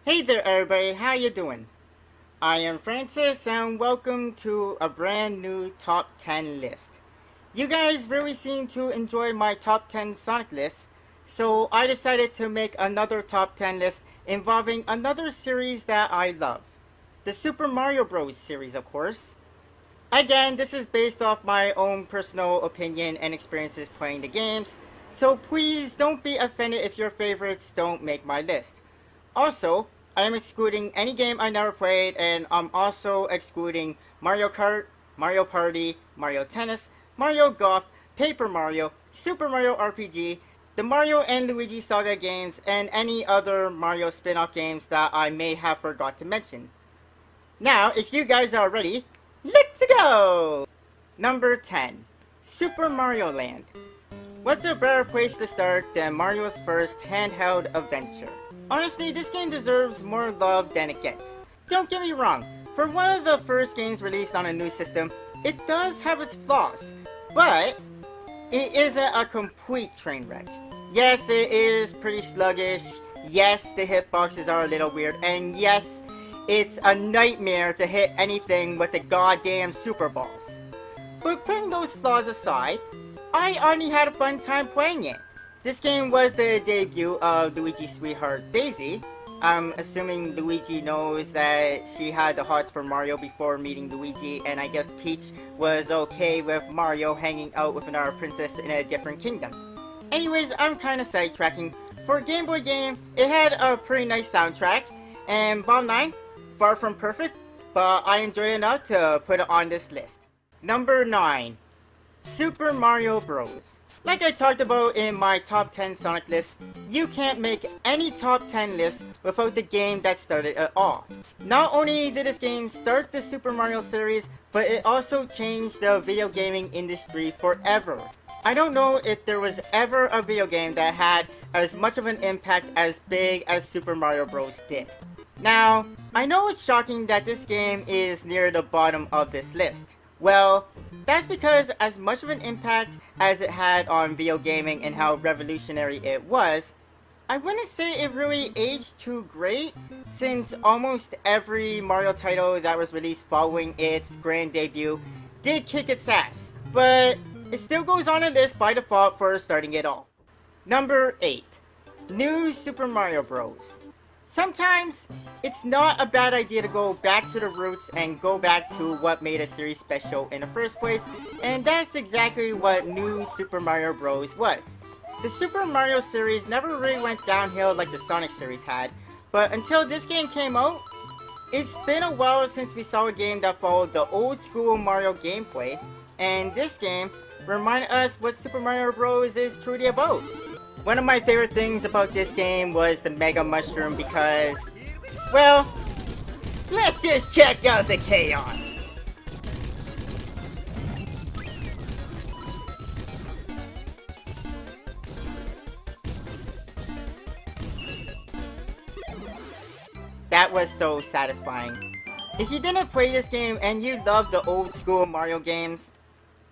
Hey there everybody, how you doing? I am Francis and welcome to a brand new top 10 list. You guys really seem to enjoy my top 10 Sonic lists, so I decided to make another top 10 list involving another series that I love. The Super Mario Bros. Series, of course. Again, this is based off my own personal opinion and experiences playing the games, so please don't be offended if your favorites don't make my list. Also, I am excluding any game I never played, and I'm also excluding Mario Kart, Mario Party, Mario Tennis, Mario Golf, Paper Mario, Super Mario RPG, the Mario and Luigi Saga games, and any other Mario spin-off games that I may have forgot to mention. Now, if you guys are ready, let's go! Number 10. Super Mario Land. What's a better place to start than Mario's first handheld adventure? Honestly, this game deserves more love than it gets. Don't get me wrong, for one of the first games released on a new system, it does have its flaws, but it isn't a complete train wreck. Yes, it is pretty sluggish, yes, the hitboxes are a little weird, and yes, it's a nightmare to hit anything with the goddamn Super Balls. But putting those flaws aside, I already had a fun time playing it. This game was the debut of Luigi's sweetheart Daisy. I'm assuming Luigi knows that she had the hots for Mario before meeting Luigi, and I guess Peach was okay with Mario hanging out with another princess in a different kingdom. Anyways, I'm kinda sidetracking. For a Game Boy game, it had a pretty nice soundtrack, and bottom line, far from perfect, but I enjoyed it enough to put it on this list. Number 9. Super Mario Bros. Like I talked about in my top 10 Sonic list, you can't make any top 10 list without the game that started it all. Not only did this game start the Super Mario series, but it also changed the video gaming industry forever. I don't know if there was ever a video game that had as much of an impact as big as Super Mario Bros. Did. Now, I know it's shocking that this game is near the bottom of this list. Well, that's because as much of an impact as it had on video gaming and how revolutionary it was, I wouldn't say it really aged too great, since almost every Mario title that was released following its grand debut did kick its ass, but it still goes on a list by default for starting it all. Number 8. New Super Mario Bros. Sometimes, it's not a bad idea to go back to the roots and go back to what made a series special in the first place, and that's exactly what New Super Mario Bros. Was. The Super Mario series never really went downhill like the Sonic series had, but until this game came out, it's been a while since we saw a game that followed the old school Mario gameplay, and this game reminded us what Super Mario Bros. Is truly about. One of my favorite things about this game was the Mega Mushroom because, well, let's just check out the chaos. That was so satisfying. If you didn't play this game and you love the old school Mario games,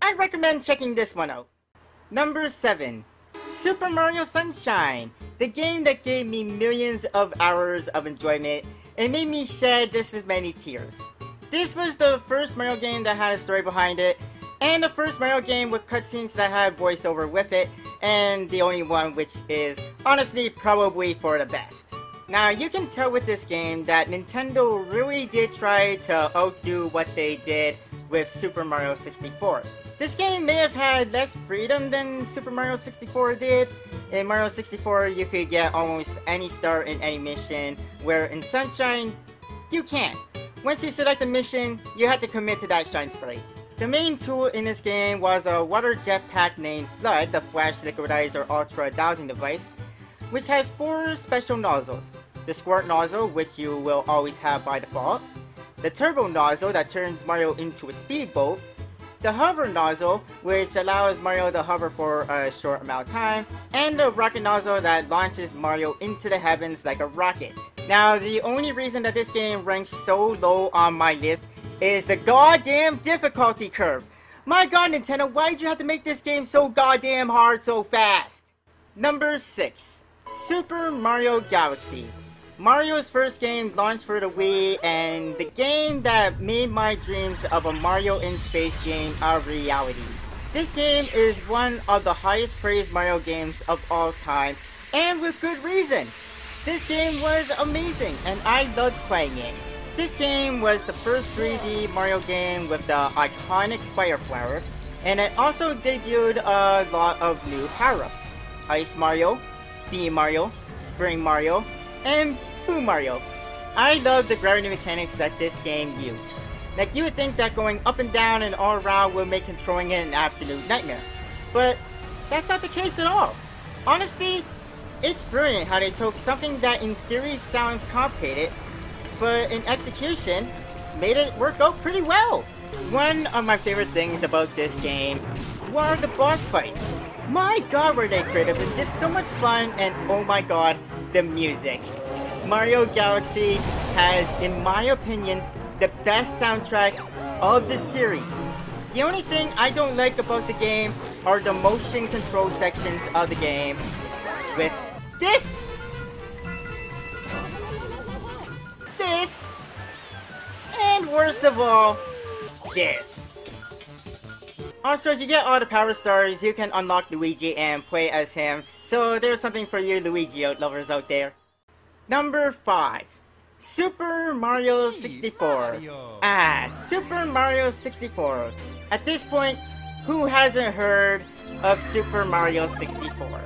I'd recommend checking this one out. Number 7. Super Mario Sunshine, the game that gave me millions of hours of enjoyment and made me shed just as many tears. This was the first Mario game that had a story behind it, and the first Mario game with cutscenes that had voiceover with it, and the only one which is honestly probably for the best. Now you can tell with this game that Nintendo really did try to outdo what they did with Super Mario 64. This game may have had less freedom than Super Mario 64 did. In Mario 64, you could get almost any star in any mission, where in Sunshine, you can't. Once you select a mission, you have to commit to that shine sprite. The main tool in this game was a water jetpack named Flood, the Flash Liquidizer Ultra dowsing device, which has 4 special nozzles. The Squirt Nozzle, which you will always have by default, the Turbo Nozzle that turns Mario into a speedboat, the Hover Nozzle, which allows Mario to hover for a short amount of time, and the Rocket Nozzle that launches Mario into the heavens like a rocket. Now, the only reason that this game ranks so low on my list is the goddamn difficulty curve. My god, Nintendo, why'd you have to make this game so goddamn hard so fast? Number 6. Super Mario Galaxy. Mario's first game launched for the Wii, and the game that made my dreams of a Mario in space game a reality. This game is one of the highest praised Mario games of all time, and with good reason. This game was amazing, and I loved playing it. This game was the first 3D Mario game with the iconic Fire Flower, and it also debuted a lot of new power-ups. Ice Mario, Beam Mario, Spring Mario, and Boom Mario. I love the gravity mechanics that this game used. Like, you would think that going up and down and all around would make controlling it an absolute nightmare. But that's not the case at all. Honestly, it's brilliant how they took something that in theory sounds complicated, but in execution, made it work out pretty well. One of my favorite things about this game were the boss fights. My god, were they creative and just so much fun, and oh my god, the music. Mario Galaxy has, in my opinion, the best soundtrack of the series. The only thing I don't like about the game are the motion control sections of the game with this, and worst of all, this. Also, if you get all the power stars, you can unlock Luigi and play as him, so there's something for you Luigi lovers out there. Number 5. Super Mario 64. Super Mario 64. At this point, who hasn't heard of Super Mario 64?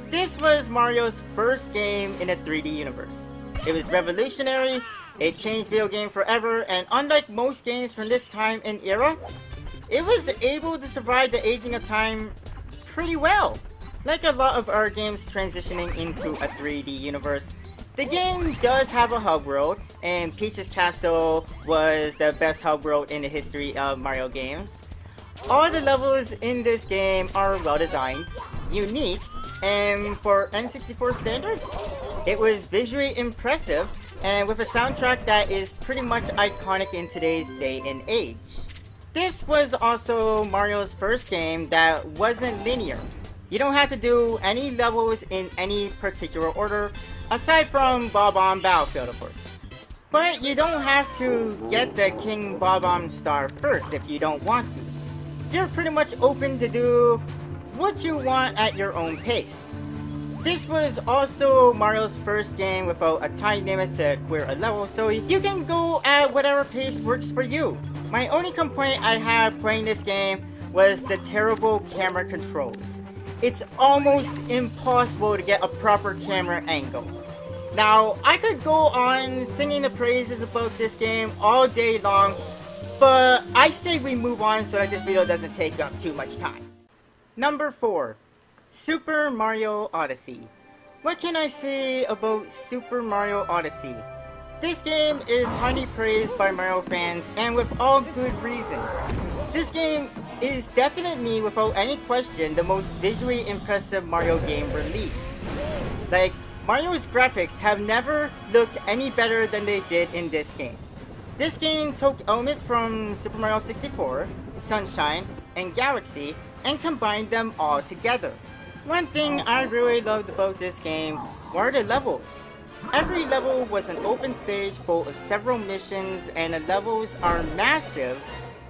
This was Mario's first game in a 3D universe. It was revolutionary, it changed video game forever, and unlike most games from this time and era, it was able to survive the aging of time pretty well. Like a lot of our games transitioning into a 3D universe, the game does have a hub world, and Peach's Castle was the best hub world in the history of Mario games. All the levels in this game are well designed, unique, and for N64 standards, it was visually impressive and with a soundtrack that is pretty much iconic in today's day and age. This was also Mario's first game that wasn't linear. You don't have to do any levels in any particular order, aside from Bob-omb Battlefield, of course. But you don't have to get the King Bob-omb star first if you don't want to. You're pretty much open to do what you want at your own pace. This was also Mario's first game without a time limit to clear a level, so you can go at whatever pace works for you. My only complaint I had playing this game was the terrible camera controls. It's almost impossible to get a proper camera angle. Now, I could go on singing the praises about this game all day long, but I say we move on so that this video doesn't take up too much time. Number 4. Super Mario Odyssey. What can I say about Super Mario Odyssey? This game is highly praised by Mario fans, and with all good reason. This game is definitely, without any question, the most visually impressive Mario game released. Like, Mario's graphics have never looked any better than they did in this game. This game took elements from Super Mario 64, Sunshine, and Galaxy, and combined them all together. One thing I really loved about this game were the levels. Every level was an open stage full of several missions, and the levels are massive,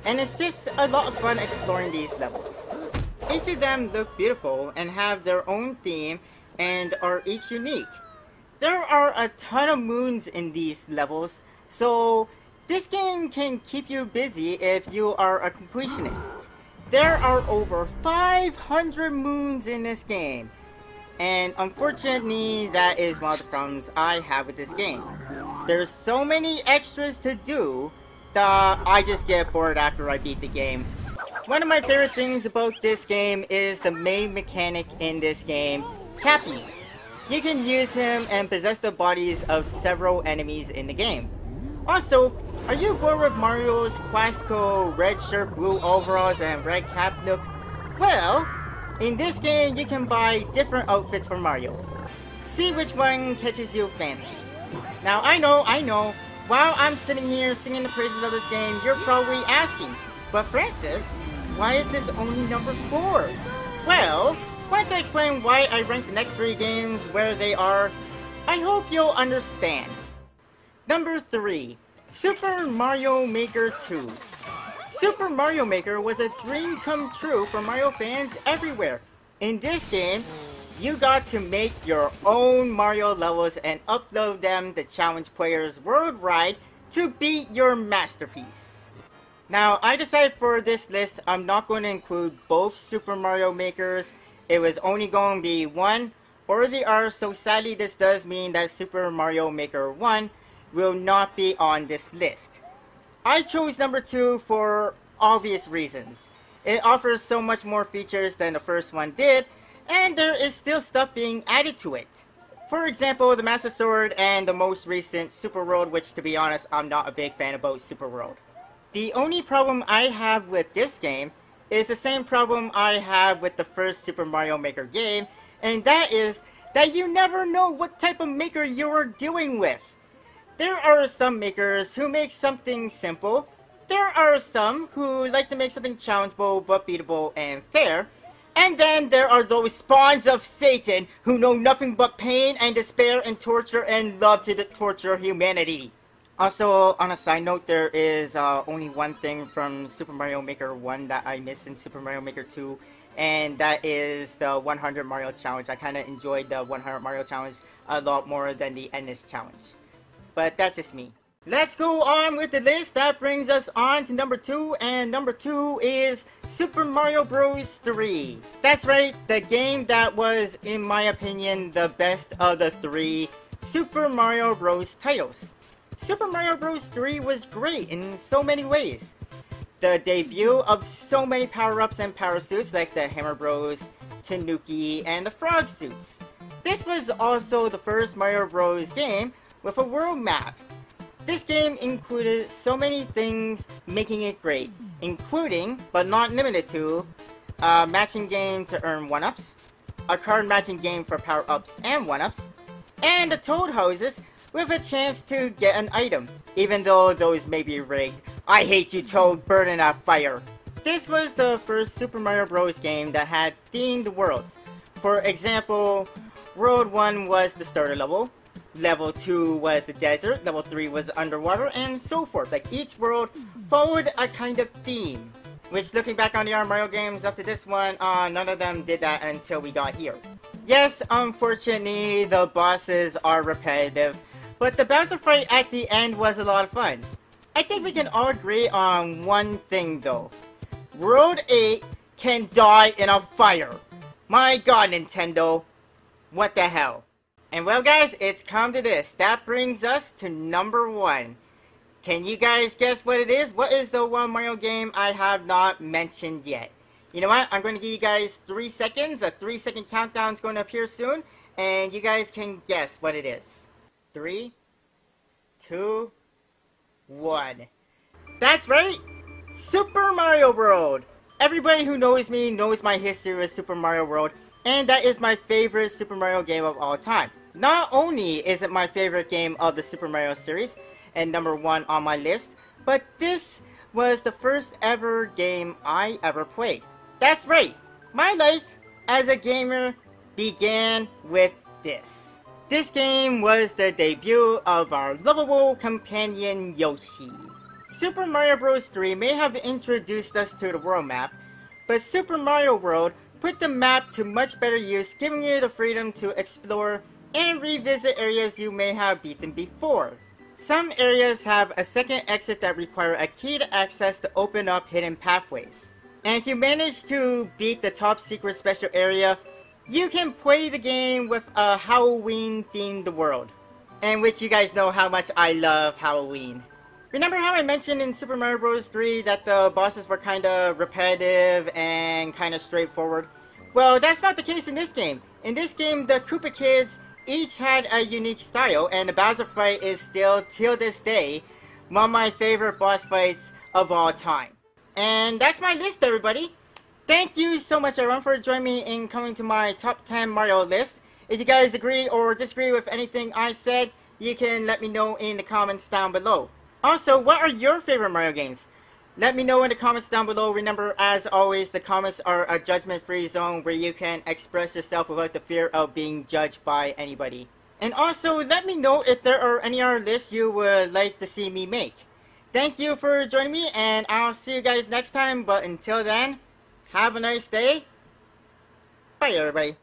and it's just a lot of fun exploring these levels. Each of them look beautiful and have their own theme and are each unique. There are a ton of moons in these levels, so this game can keep you busy if you are a completionist. There are over 500 moons in this game, and unfortunately that is one of the problems I have with this game. There's so many extras to do that I just get bored after I beat the game. One of my favorite things about this game is the main mechanic in this game, Cappy. You can use him and possess the bodies of several enemies in the game. Also, are you going with Mario's classical red shirt, blue overalls, and red cap look? Well, in this game you can buy different outfits for Mario. See which one catches your fancy. Now I know, while I'm sitting here singing the praises of this game, you're probably asking, but Francis, why is this only number 4? Well, once I explain why I rank the next 3 games where they are, I hope you'll understand. Number 3. Super Mario Maker 2. Super Mario Maker was a dream come true for Mario fans everywhere. In this game, you got to make your own Mario levels and upload them to challenge players worldwide to beat your masterpiece. Now, I decided for this list, I'm not going to include both Super Mario Makers. It was only going to be one or the other, so sadly this does mean that Super Mario Maker 1 will not be on this list. I chose number 2 for obvious reasons. It offers so much more features than the first one did, and there is still stuff being added to it. For example, the Master Sword and the most recent Super World, which to be honest, I'm not a big fan about Super World. The only problem I have with this game is the same problem I have with the first Super Mario Maker game, and that is that you never know what type of maker you are dealing with. There are some makers who make something simple. There are some who like to make something challengeable but beatable and fair. And then there are those spawns of Satan who know nothing but pain and despair and torture and love to torture humanity. Also, on a side note, there is only one thing from Super Mario Maker 1 that I missed in Super Mario Maker 2. And that is the 100 Mario Challenge. I kind of enjoyed the 100 Mario Challenge a lot more than the Endless Challenge. But that's just me. Let's go on with the list. That brings us on to number 2, and number 2 is Super Mario Bros. 3. That's right, the game that was, in my opinion, the best of the 3 Super Mario Bros. Titles. Super Mario Bros. 3 was great in so many ways. The debut of so many power-ups and power suits like the Hammer Bros, Tanuki, and the Frog suits. This was also the first Mario Bros. Game with a world map. This game included so many things making it great, including, but not limited to, a matching game to earn 1-ups, a card matching game for power-ups and 1-ups, and the Toad houses with a chance to get an item, even though those may be rigged. I hate you, Toad, burn in a fire. This was the first Super Mario Bros. Game that had themed worlds. For example, World 1 was the starter level, Level 2 was the desert, Level 3 was underwater, and so forth. Like, each world followed a kind of theme. Which, looking back on the other Mario games up to this one, none of them did that until we got here. Yes, unfortunately, the bosses are repetitive, but the Bowser fight at the end was a lot of fun. I think we can all agree on one thing though. World 8 can die in a fire. My god, Nintendo. What the hell? And well guys, it's come to this. That brings us to number 1. Can you guys guess what it is? What is the one Mario game I have not mentioned yet? You know what? I'm going to give you guys 3 seconds. A 3-second countdown is going to appear soon. And you guys can guess what it is. 3, 2, 1. That's right! Super Mario World! Everybody who knows me knows my history with Super Mario World. And that is my favorite Super Mario game of all time. Not only is it my favorite game of the Super Mario series, and number 1 on my list, but this was the first ever game I ever played. That's right, my life as a gamer began with this. This game was the debut of our lovable companion Yoshi. Super Mario Bros. 3 may have introduced us to the world map, but Super Mario World put the map to much better use, giving you the freedom to explore and revisit areas you may have beaten before. Some areas have a second exit that require a key to access to open up hidden pathways. And if you manage to beat the top secret special area, you can play the game with a Halloween themed world. And which you guys know how much I love Halloween. Remember how I mentioned in Super Mario Bros. 3 that the bosses were kinda repetitive and kinda straightforward? Well, that's not the case in this game. In this game, the Koopa Kids each had a unique style, and the Bowser fight is still, till this day, one of my favorite boss fights of all time. And that's my list, everybody. Thank you so much, everyone, for joining me in coming to my top 10 Mario list. If you guys agree or disagree with anything I said, you can let me know in the comments down below. Also, what are your favorite Mario games? Let me know in the comments down below. Remember, as always, the comments are a judgment-free zone where you can express yourself without the fear of being judged by anybody. And also, let me know if there are any other lists you would like to see me make. Thank you for joining me, and I'll see you guys next time. But until then, have a nice day. Bye, everybody.